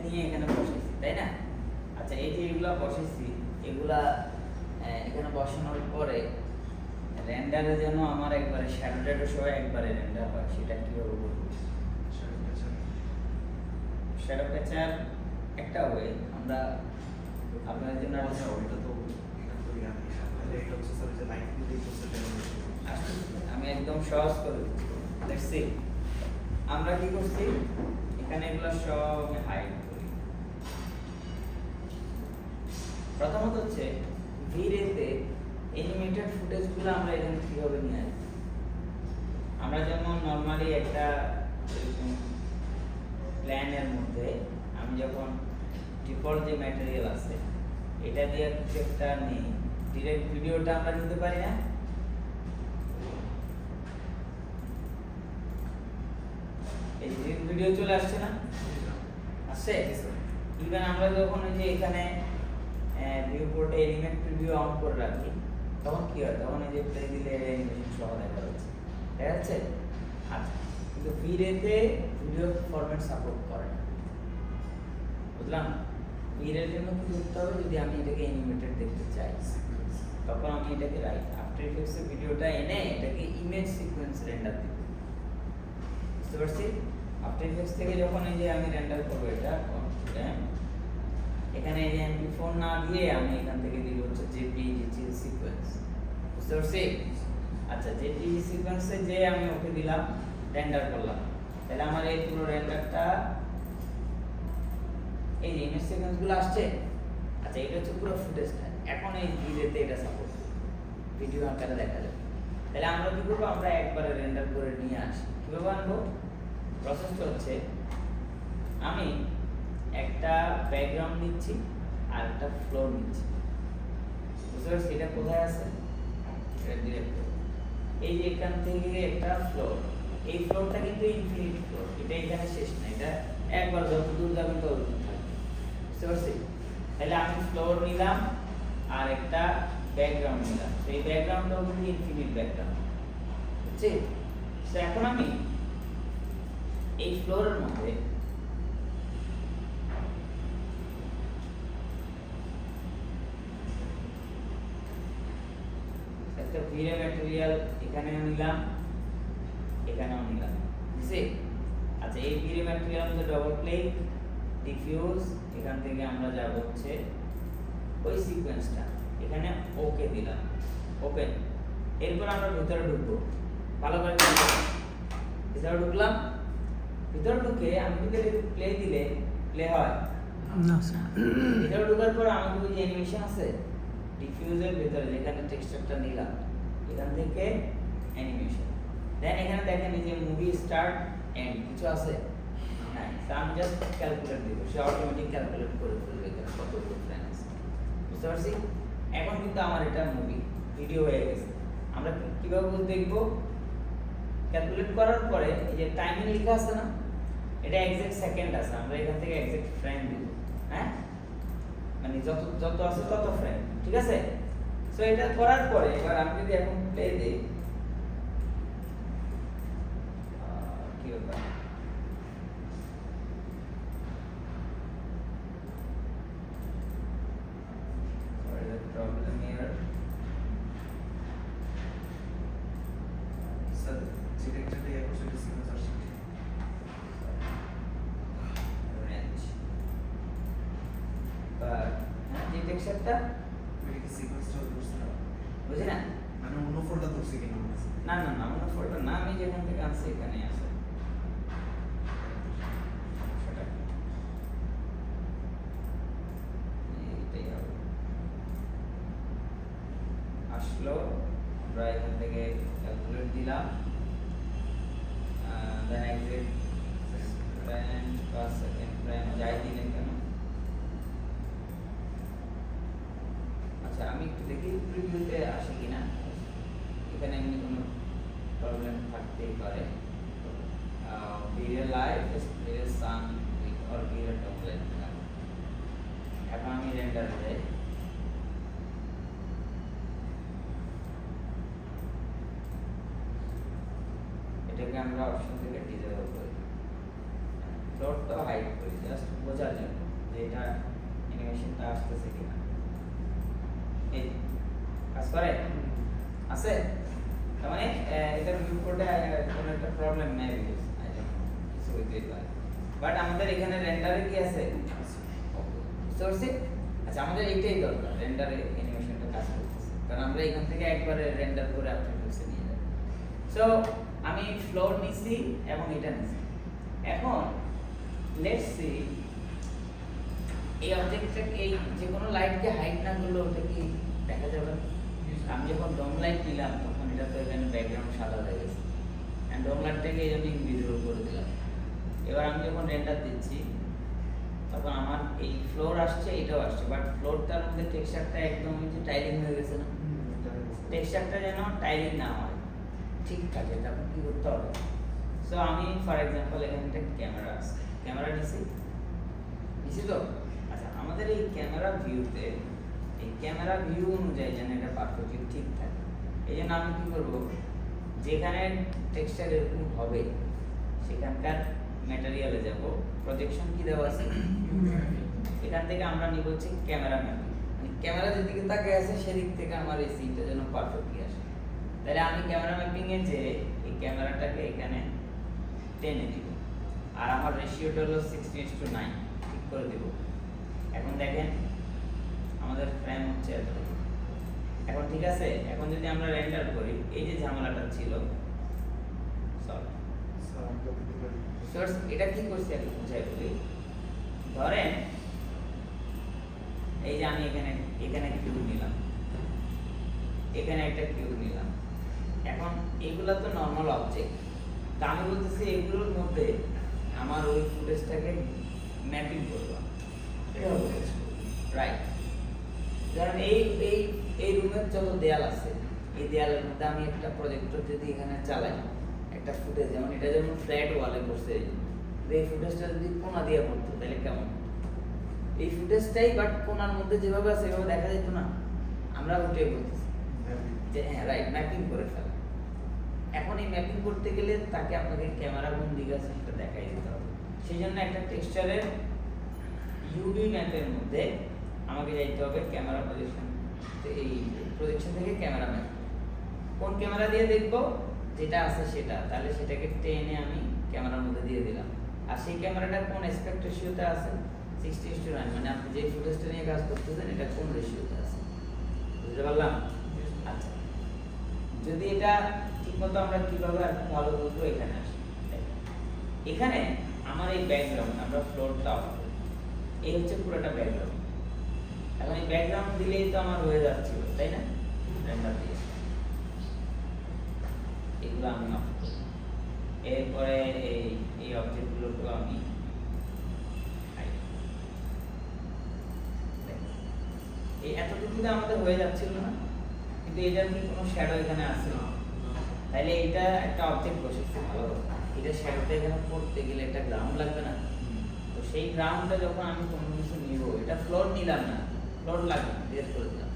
নিয়ে এখানে বসাইছি, তাই না? আচ্ছা, এই যে এগুলা বসাইছি, এগুলা এখানে বসানোর পরে রেন্ডারে যেন আমার একবারে শ্যাডো ট্যাডো সহ একবারে রেন্ডার হয়, সেটা কিভাবে করব? শ্যাডো ক্যাচার একটা ওয়ে আমরা আপনাদের জন্য ওইটা তো এটা হচ্ছে স্যার যে লাইট দিয়ে করতে আমি একদম সহজ করে দিচ্ছি। লেটস সি আমরা কি করছি, এখানে এগুলো সব হাইড করি। প্রথমত হচ্ছে ভিরেতে অ্যানিমেটেড ফুটেজগুলো আমরা এখানে কিভাবে নিয়ে আসি। আমরা যেমন নরমালি একটা প্ল্যানের মধ্যে আমি যখন ডিফল্ট যে ম্যাটেরিয়াল আছে এটা দিয়ে কিছু একটা নেই, ডিরেক্ট ভিডিওটা আমরা নিতে পারি না? এই যে ভিডিও চলে আসছে না, আসছে? ইভেন আমরা যখন এই যে এখানে ভিউপোর্টে এলিমেন্ট প্রিভিউ অন করে রাখি তখন কি হয়, তখন এই যে প্লে দিলে অ্যানিমেশন সহ দেখা যাচ্ছে, দেখা যাচ্ছে? আচ্ছা, কিন্তু ভিডিওতে ভিডিও ফরম্যাট সাপোর্ট করে না, বুঝলাম? ভিডিওর জন্য কি করতে হবে, যদি আমি এটাকে অ্যানিমেটেড দেখতে চাই তখন আমি এটাকে রাইট আফটার ইফেক্টসে ভিডিওটা এনে এটাকে ইমেজ সিকোয়েন্স রেন্ডার দিব, বুঝতে পারছি? আফটার ইফেক্টস থেকে যখন এই যে আমি রেন্ডার করব এটা এখানে এই যে MP4 না দিয়ে আমি এখান থেকে দিব হচ্ছে JPEG সিকোয়েন্স, বুঝতে পারছি? আচ্ছা, JPEG সিকোয়েন্সে যে আমি ওকে দিলাম, রেন্ডার করলাম, তাহলে আমার এই পুরো রেন্ডারটা এই যে ইমেজ সিকোয়েন্সগুলো আসছে। আচ্ছা, এটা হচ্ছে পুরো ফুটেজটা, এখন এই ভিডিওতে এটা সাপোর্ট ভিডিও আকারে দেখা যাবে। তাহলে আমরা কি করব, আমরা একবারে রেন্ডার করে নিয়ে আসি। কিভাবে আনবো? প্রসেসটা হচ্ছে আমি একটা ব্যাকগ্রাউন্ড নিচ্ছি আর একটা ফ্লোর নিচ্ছি, বুঝতে পারছি? এটা কোথায় আছে, এটা ডিরেক্ট এই যে এখান থেকে একটা ফ্লোর, এই ফ্লোরটা কিন্তু ইনফিনিট ফ্লোর, এটা এখানে শেষ না, এটা একবার যত দূর যাবেন তত দূর থাকবে, বুঝতে পারছি? তাহলে আমি ফ্লোর নিলাম আর একটা ব্যাকগ্রাউন্ড নিলাম, এই ব্যাকগ্রাউন্ডটাও কিন্তু ইনফিনিট ব্যাকগ্রাউন্ড, বুঝছি? তো এখন আমি এই ফ্লোরের মধ্যে একটা ভিডিও ম্যাটেরিয়াল এখানেও নিলাম, এখানেও নিলাম, বুঝছি? আচ্ছা, এই ভিডিও ম্যাটেরিয়াল মধ্যে ডবল ক্লিক, ডিফিউজ, এখান থেকে আমরা যাব হচ্ছে ওই সিকোয়েন্সটা, এখানে ওকে দিলাম, ওপেন। এরপর আমরা ভিতরে ঢুকবো, ভালো করে ভিতরে ঢুকলাম, ভিতরে ঢুকে আমি যদি প্লে দিলে প্লে হয় না স্যার। ভিতরে ঢোকার পর আমাদের ওই যে অ্যানিমেশন আছে ডিফিউজের ভিতরে যেখানে টেক্সচারটা নিলাম, এখান থেকে অ্যানিমেশন, দেন এখানে দেখেন এই যে মুভি স্টার্ট এন্ড কিছু আছে না, আমি জাস্ট ক্যালকুলেট দিব, সে অটোমেটিক ক্যালকুলেট করে ফেলবে এখানে কতগুলো ফ্রেম আছে, বুঝতে পারছি? এখন কিন্তু আমার এটা মুভি ভিডিও হয়ে গেছে। আমরা কিভাবে দেখবো, ক্যালকুলেট করার পরে এই যে টাইমিং লেখা আছে না, এটা এক্সাক্ট সেকেন্ড আছে, আমরা এখান থেকে এক্সাক্ট ফ্রেম দিব, হ্যাঁ, মানে যত যত আছে তত ফ্রেম, ঠিক আছে? সো এটা করার পরে এবার আমি যদি এখন প্লে দেই, কি ব্যাপার, what is the problem here? Sir যেটা একটা ইয়ে করছে এটা সিকোয়েন্স আসছে যে টেক্সচারটা এটা কি সিকোয়েন্সটা করছে না, বুঝি না, মানে অন্য ফোল্ডার ধরছে কিনা না না না অন্য ফোল্ডার না, আমি যেখান থেকে আনছি এখানেই আছে। এইটাই হবে, আসলো, আমরা এখান থেকে ক্যালকুলেট দিলাম, then exit frame per second frame যাই দিলেন কেন। আচ্ছা, আমি একটু দেখি প্রিভিউতে আসে কিনা, এখানে এমনি কোনো প্রবলেম থাকতেই পারে। ভিডিও লাইভ ভিডিও সান অর ভিডিও টমলেট, এখন আমি রেন্ডার দেই, এটাকে আমরা অপশন থেকে ডিসেবল করি, ফ্লোরটা হাইড করি জাস্ট বোঝার জন্য যে এটা অ্যানিমেশনটা আসতেছে কিনা। এই কাজ করে আছে, তার মানে এটার ভিউ কোডে কোনো একটা প্রবলেম নাই বিকজ আই ডোন্ট নো কিছু হইতেই পারে। বাট আমাদের এখানে রেন্ডারে কি আছে সোর্সে, আচ্ছা আমাদের এইটাই দরকার রেন্ডারে অ্যানিমেশনটা কাজ করতেছে, কারণ আমরা এখান থেকে একবারে রেন্ডার করে আফটার ইফেক্টসে নিয়ে যাব। সো আমি ফ্লোর নিছি এবং এটা নিছি। এখন লেটস সি এই অবজেক্টটাকে এই যে কোনো লাইটকে হাইড না করলে ওটা কি দেখা যাবে? আমি যখন ডোম লাইট নিলাম তখন এটা তো এখানে ব্যাকগ্রাউন্ড সাদা হয়ে গেছে, এন্ড ডোম লাইটটাকে এই জন্য ইনভিজিবল করে দিলাম। এবার আমি যখন রেন্ডার দিচ্ছি তখন আমার এই ফ্লোর আসছে, এটাও আসছে, বাট ফ্লোরটার মধ্যে টেক্সচারটা একদম যে টাইলিং হয়ে গেছে না, টেক্সচারটা যেন টাইলিং না হয় ঠিকঠাক, এটা আপনি কি করতে হবে? সো আমি ফর এক্সাম্পল এখানে একটা ক্যামেরা আছে, ক্যামেরা নিছি তো। আচ্ছা আমাদের এই ক্যামেরা ভিউতে এই ক্যামেরা ভিউ অনুযায়ী যেন এটা পারফেক্টলি ঠিক থাকে, এই জন্য আমি কি করব, যেখানে টেক্সচার এরকম হবে সেখানকার ম্যাটেরিয়ালে যাব, প্রজেকশন কি দেওয়া আছে এখান থেকে আমরা নিব হচ্ছে ক্যামেরা ম্যাপিং, মানে ক্যামেরা যেদিকে তাকিয়ে আছে সেদিক থেকে আমার এই সিনটা যেন পারফেক্টলি আসে। তাহলে আমি ক্যামেরা ম্যাপিং এ যে এই ক্যামেরাটাকে এখানে টেনে দিব, আর আমার রেশিওটা হলো 60:9 ঠিক করে দিব। এখন দেখেন আমাদের ফ্রেম হচ্ছে এত, এখন ঠিক আছে। এখন যদি আমরা রেন্ডার করি, এই যে ঝামেলাটা ছিল সরি সোর্স, এটা কি করছি আমি বুঝাই বলি। ধরেন এই যে আমি এখানে কিউব নিলাম, এখানে একটা কিউব নিলাম, এখন এগুলা তো নরমাল অবজেক্ট, তা আমি বলতেছি এগুলোর মধ্যে আমার ওই ফুটেজটাকে ম্যাপিং করলাম, রাইট। কারণ এই রুমের যত দেয়াল আছে এই দেয়ালের মধ্যে আমি একটা প্রজেক্টর যদি এখানে চালাই একটা ফুটেজ, যেমন এটা যেমন ফ্ল্যাট ওয়ালে করছে, এই ফুটেজটা যদি কোণা দিয়ে পড়তো তাহলে কেমন? এই ফুটেজটাই বাট কোণার মধ্যে যেভাবে আছে সেভাবে দেখা যেত না, আমরা ওটাই বলতেছি যে হ্যাঁ রাইট ম্যাপিং করে ফেলা। এখন এই ম্যাপিং করতে গেলে তাকে আপনাকে ক্যামেরা কোন দিকে আছে সেটা দেখাই দিতে হবে, সেই জন্য একটা টেক্সচারের ইউভি ম্যাপের মধ্যে আমাকে যাইতে হবে ক্যামেরা পজিশন, এই প্রজেকশন থেকে ক্যামেরা ম্যাপ কোন ক্যামেরা দিয়ে দেখবো যেটা আছে সেটা, তাহলে সেটাকে টেনে আমি ক্যামেরার মধ্যে দিয়ে দিলাম। আর সেই ক্যামেরাটা কোন অ্যাসপেক্ট রেশিওতে আছে 60:9, মানে আপনি যে ফুটেজটা নিয়ে কাজ করতেছেন এটা কোন রেশিওতে আছে, বুঝতে পারলাম? আচ্ছা যদি এটা ঠিকমতো আমরা কিভাবে আর ভালো বুঝবো, এখানে আসি। এখানে আমার এই ব্যাকগ্রাউন্ড আমরা ফ্লোরটা এই হচ্ছে পুরোটা ব্যাকগ্রাউন্ড। এখন এই ব্যাকগ্রাউন্ড দিলেই তো আমার হয়ে যাচ্ছিল, তাই না? রেন্ডার দিয়ে এগুলো আমি অফ করি। এরপরে এই অবজেক্টগুলোকেও আমি এই এতটুকুতে আমাদের হয়ে যাচ্ছিল না, কিন্তু এটার কি কোনো শ্যাডো এখানে আছে না, তাহলে এটা একটা অবজেক্ট বসেছে ভালো কথা, এটা শ্যাডোটা এখানে পড়তে গেলে একটা গ্রাউন্ড লাগবে না? তো সেই গ্রাউন্ডটা যখন আমি কোনো কিছু নিব, এটা ফ্লোর নিলাম না, ফ্লোর লাগবে বের করে দিলাম,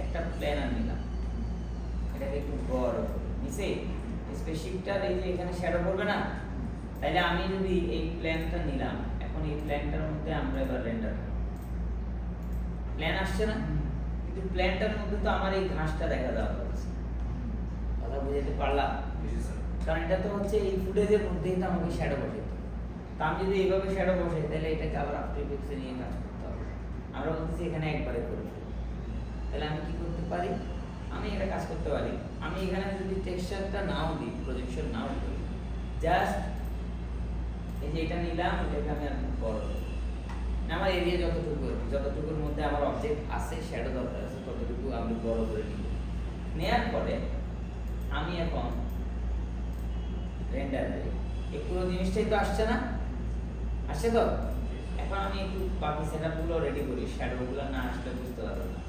একটা প্ল্যানার নিলাম, এটাকে একটু বড় করে নিচে স্পেসিফিকটার এই যে এখানে শ্যাডো পড়বে না, তাহলে আমি যদি এই প্ল্যানটা নিলাম, এখন এই প্ল্যানটার মধ্যে আমরা এবার রেন্ডার প্ল্যান আসছে না, কিন্তু প্ল্যানটার মধ্যে তো আমার এই ঘাসটা দেখা দেওয়া হচ্ছে, কথা বুঝাতে পারলাম? কারণ এটা তো হচ্ছে এই ফুটেজের মধ্যেই তো আমাকে শ্যাডো বসে, তা আমি যদি এইভাবে শ্যাডো বসে তাহলে এটাকে আবার আফটার ইফেক্টসে নিয়ে কাজ করতে হবে। আমরা বলতেছি এখানে একবারে করে ফেলি, তাহলে আমি কি করতে পারি, আমি এটা কাজ করতে পারি, আমি এখানে যদি টেক্সচারটা নাও দিই, প্রজেকশন নাও করি, জাস্ট এই যে এটা নিলাম, এটাকে আমি আর বড় করি, আমার এরিয়া যতটুকুর মধ্যে আমার অবজেক্ট আছে শ্যাডো দরকার আছে ততটুকু আমি বড় করে নিব। নেওয়ার পরে আমি এখন রেন্ডার করি, এই পুরো জিনিসটাই তো আসছে না, আসছে তো। এখন আমি একটু বাকি সেটআপগুলো রেডি করি, শ্যাডোগুলো না আসলে বুঝতে পারবো না।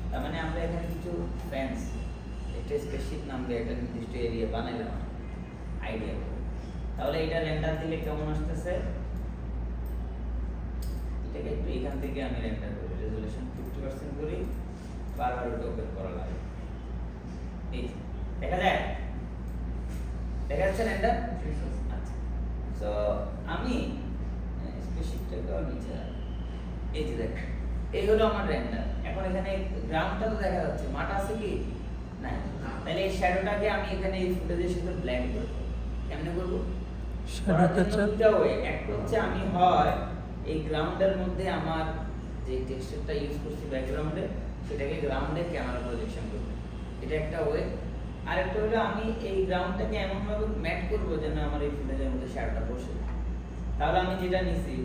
তার মানে আমরা এখানে কিছু ফ্রেন্ডস একটা স্পেসিফিক নাম দিয়ে একটা নির্দিষ্ট এরিয়া বানাইলাম আইডিয়া করে, তাহলে এটা রেন্ডার দিলে কেমন আসতেছে, এটাকে একটু এখান থেকে আমি রেন্ডার করি, রেজোলিউশন 50% করি, বারবার এটা ওপেন করা লাগে, এই দেখা যায়, দেখা যাচ্ছে রেন্ডার? আচ্ছা তো আমি স্পেসিফিকটাকে নিচে রাখি। এই যে দেখ, এই হলো আমার রেন্ডার। এখন এখানে গ্রাউন্ডটা তো দেখা যাচ্ছে, মাঠ আছে কি না? তাহলে এই শ্যাডোটাকে আমি এখানে এই ফুটেজের সাথে ব্ল্যান্ড করব। কেমনে করব? শ্যাডো ক্যাপচার দুটা ওয়ে, একটা হচ্ছে আমি হয় এই গ্রাউন্ডের মধ্যে আমার যে টেক্সচারটা ইউজ করছি ব্যাকগ্রাউন্ডে, সেটাকে গ্রাউন্ডে ক্যামেরা প্রজেকশন করব, এটা একটা ওয়ে। আরেকটা হলো আমি এই গ্রাউন্ডটাকে এমন ভাবে ম্যাট করব যেন আমার এই ফুটেজের মধ্যে শ্যাডোটা বসে। তাহলে আমি যেটা নিছি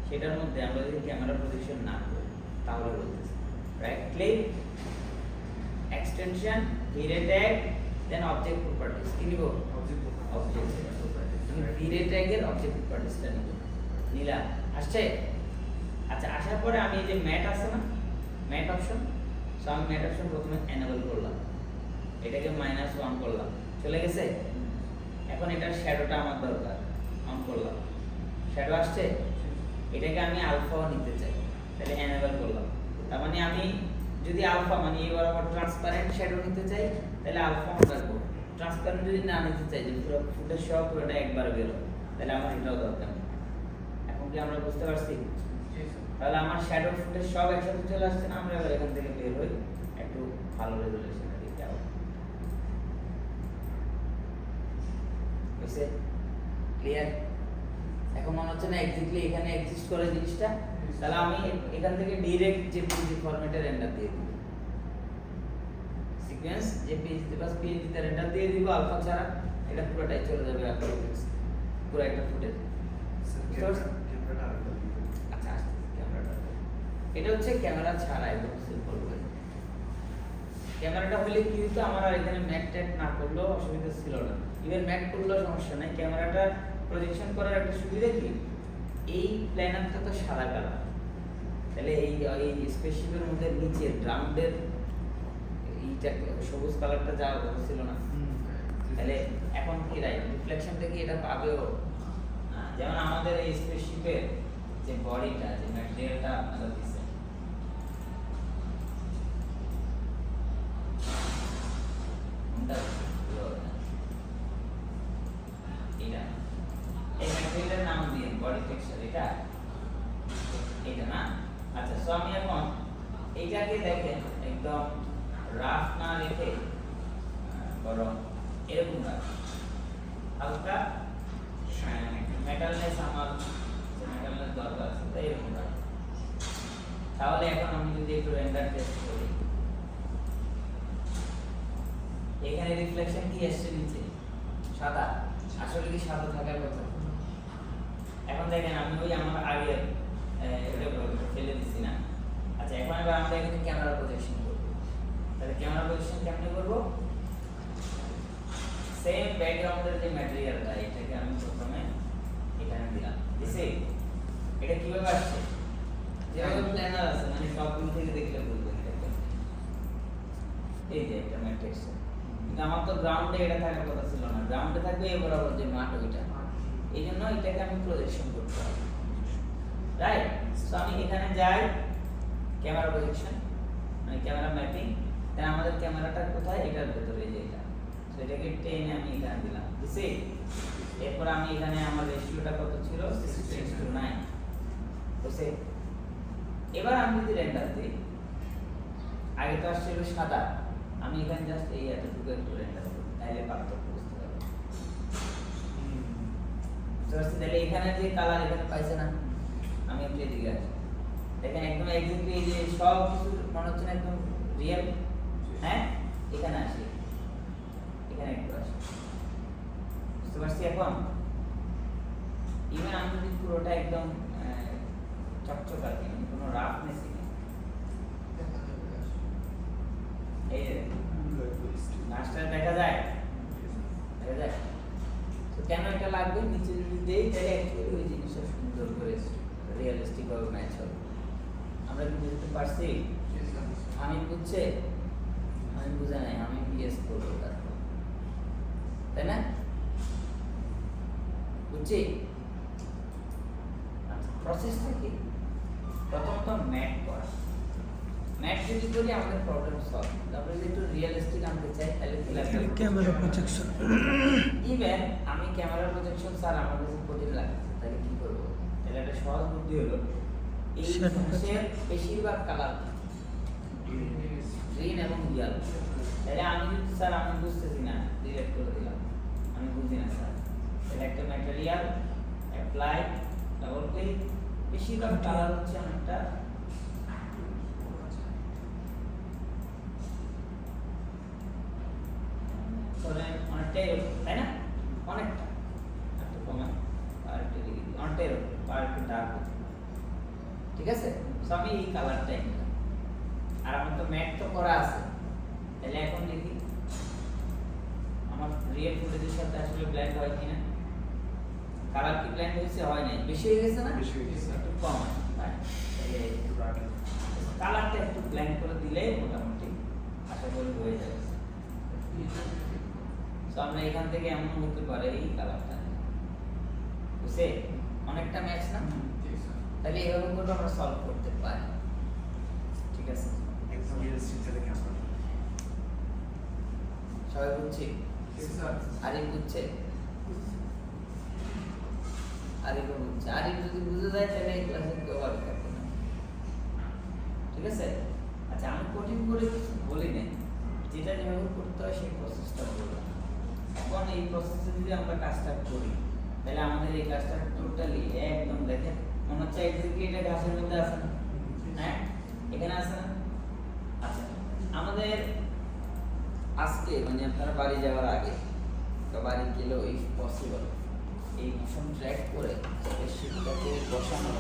সেটার মধ্যে আমরা যদি ক্যামেরা প্রজেকশন না করি তাহলে বলতেছি রাইট ক্লিক, এক্সটেনশন, ভিরে ট্যাগ, দেন অবজেক্ট প্রপার্টিজ। কি নিব? অবজেক্ট আমি ভিরে ট্যাগের অবজেক্ট প্রপার্টিজটা নিব। নিলাম, আসছে? আচ্ছা, আসার পরে আমি এই যে ম্যাট আছে না, ম্যাট অপশন, সো আমি ম্যাট অপশন প্রথমে এনেবল করলাম, এটাকে -1 করলাম, চলে গেছে। এখন এটার শ্যাডোটা আমার দরকার, অন করলাম, শ্যাডো আসছে। এটাকে আমি আলফাও নিতে চাই, তাহলে এনেবল করলাম। তার মানে আমি যদি আলফা মানে এই বরাবর ট্রান্সপারেন্ট শ্যাডো নিতে চাই তাহলে আলফা অন রাখবো। ট্রান্সপারেন্ট যদি না নিতে চাই যে পুরো ফুটেজ সহ পুরোটা একবার বের হবে, তাহলে আমার এটাও দরকার নেই। এখন কি আমরা বুঝতে পারছি? তাহলে আমার শ্যাডো ফুটেজ সব একসাথে চলে আসছে না? আমরা এবার এখান থেকে বের হই, একটু ভালো রেজোলিউশনে দিতে হবে। বুঝছে? ক্লিয়ার? এখন মনে হচ্ছে না এক্স্যাক্টলি এখানে এক্সিস্ট করে জিনিসটা? তাহলে আমি এখান থেকে ডাইরেক্ট জেপিজি ফরম্যাটে রেন্ডার দিয়ে দিব, সিকোয়েন্স জেপিজি বাস পিএনজি তে রেন্ডার দিয়ে দিব আলফা ছাড়া। এটা পুরোটাই চলে যাবে আপনার পুরো একটা ফুটেজ। ক্যামেরাটা আরেকটা দিতে হবে। আচ্ছা, ক্যামেরাটা এটা হচ্ছে ক্যামেরা ছাড়া একদম সিম্পল ওয়ে। ক্যামেরাটা হলে কি হতো, আমার আর এখানে ম্যাট ট্যাগ না করলেও অসুবিধা ছিল না, ইভেন ম্যাট করলেও সমস্যা নাই। ক্যামেরাটা প্রজেকশন করার একটা সুবিধা কি, এই প্ল্যানারটা তো সাদা কালার, তাহলে এই স্পেসিফিকের মধ্যে নিচে গ্রাউন্ডের এইটা সবুজ কালারটা যাওয়ার কথা ছিল না। তাহলে এখন কি রাইট রিফ্লেকশনটা কি এটা পাবেও? যেমন আমাদের এই স্পেসিফিকের যে বডিটা, যে ম্যাটেরিয়ালটা আপনারা দিচ্ছেন, এই ম্যাটেরিয়ালের নাম দিয়ে বডি টেক্সচার এটা না। আচ্ছা, সো আমি এখন এইটাকে দেখেন একদম রাফ না রেখে বরং এরকম রাখি, হালকা মেটালনেস, আমার মেটালনেস দরকার আছে তাই এরকম রাখি। তাহলে এখন আমি যদি একটু রেন্ডার টেস্ট করি, এখানে রিফ্লেকশন কি আসছে নিচে? সাদা। আসলে কি সাদা থাকার কথা? এখন দেখেন আমি ওই আমার আগে এটা ফেলে দিচ্ছি না। আচ্ছা, এখন এবার আমরা এখানে ক্যামেরা প্রজেকশন করব। তাহলে ক্যামেরা প্রজেকশন কেমনে করব? সেম ব্যাকগ্রাউন্ডের যে ম্যাটেরিয়ালটা, এটাকে আমি প্রথমে এখানে দিলাম, দিছি। এটা কিভাবে আসছে? যেভাবে প্ল্যানার আছে, মানে সবগুলো থেকে দেখলে বুঝবেন এটা। এই যে একটা ম্যাট্রিক্স, কিন্তু আমার তো গ্রাউন্ডে এটা থাকার কথা ছিল না, গ্রাউন্ডে থাকবে এই বরাবর যে মাঠ ওইটা, এই জন্য এটাকে আমি প্রজেকশন করতে হবে, রাইট? সো আমি এখানে যাই ক্যামেরা প্রজেকশন, মানে ক্যামেরা ম্যাপিং, তাহলে আমাদের ক্যামেরাটা কোথায়? এটার ভিতরে, যে এটা। সো এটাকে টেনে আমি এখানে দিলাম, দিছি। এরপর আমি এখানে আমার রেশিওটা কত ছিল? 6:9, বুঝছে? এবার আমি যদি রেন্ডার দিই, আগে তো আসছিল সাদা, আমি এখানে জাস্ট এই এতটুকু একটু রেন্ডার করি, তাহলে পার্থক্য বুঝতে পারবো। তাহলে এখানে যে কালার এখানে পাইছে না, আমি একটু এদিকে আসি, দেখেন একদম এক্স্যাক্টলি এই যে সব কিছু মনে হচ্ছে না একদম রিয়েল। হ্যাঁ, এখানে আসি, এখানে একটু আসি, বুঝতে পারছি? এখন ইভেন আমি যদি পুরোটা একদম চকচকা দিই, কোনো রাফনেস নেই, এই যে গাছটা দেখা যায়, দেখা যায়। তো কেন এটা লাগবে? নিচে যদি দেই তাহলে অ্যাকচুয়ালি ওই জিনিসটা সুন্দর করে রিয়েলিস্টিক ভাবে ম্যাচ হবে। আমরা কি বুঝতে পারছি? আমি বুঝছে, আমি বুঝে নাই, আমি পিএস করবো তারপর, তাই না? বুঝছি? প্রসেসটা কি? প্রথমত ম্যাট করা। ম্যাট যদি করি আমাদের প্রবলেম সলভ। তারপরে যদি একটু রিয়েলিস্টিক আনতে চাই চাই তাহলে ক্যামেরা প্রজেকশন ইভেন আমি ক্যামেরা প্রজেকশন স্যার আমার কাছে কঠিন লাগছে তাহলে কি করবো? তাহলে একটা সহজ বুদ্ধি হলো এই Shadow ঘাসের বেশিরভাগ কালার গ্রিন এবং ইয়েলো। তাহলে আমি যদি স্যার আমি বুঝতেছি না ডিলিট করে দিলাম, আমি বুঝি না স্যার। তাহলে একটা ম্যাটেরিয়াল অ্যাপ্লাই ডাবল ক্লিক, বেশিরভাগ কালার হচ্ছে অনেকটা অনেকটাই এরকম, তাই না? অনেকটা একটু কমা আর একটু লিখে দিই, অনেকটাই এরকম আর একটু ডার্ক হচ্ছে, ঠিক আছে? সো আমি এই কালারটাই নিলাম। আর আমার তো ম্যাট তো করা আছে, তাহলে এখন দেখি আমার রিয়েল ফুটেজের সাথে আসলে ব্ল্যান্ড হয় কিনা। কালার কি ব্ল্যান্ড হয়েছে? হয় নাই, বেশি হয়ে গেছে না? বেশি হয়ে গেছে। একটু কম আছে, তাই? তাহলে একটু রাখেন। কালারটা একটু ব্ল্যান্ড করে দিলেই মোটামুটি আশা করি হয়ে যাবে। তো আমরা এখান থেকে এমন হতে পারে এই কালারটা, বুঝছে? অনেকটা ম্যাচ না? তাহলে এভাবে করে আমরা সলভ করতে পারি, ঠিক আছে? একদম রিয়েলিস্টিক দেখে আমরা সবাই বুঝছি? আরিফ বুঝছে? আরিফও বুঝছে। আরিফ যদি বুঝে যায় তাহলে এই ক্লাসে কেউ আর থাকবে না, ঠিক আছে? আচ্ছা, আমি কঠিন করে কিছু বলি নাই, যেটা যেভাবে করতে হয় সেই প্রসেসটা বললাম। এখন এই প্রসেসে যদি আমরা কাজটা করি তাহলে আমাদের এই কাজটা টোটালি একদম দেখেন মনে হচ্ছে এক্স্যাক্টলি এটা ঘাসের মধ্যে আছে না? হ্যাঁ, এখানে আছে না? আচ্ছা, আমাদের আজকে মানে আপনারা বাড়ি যাওয়ার আগে বা বাড়ি গেলেও ইফ পসিবল এই মোশন ট্র্যাক করে স্প্রেডশিটটাকে বসানো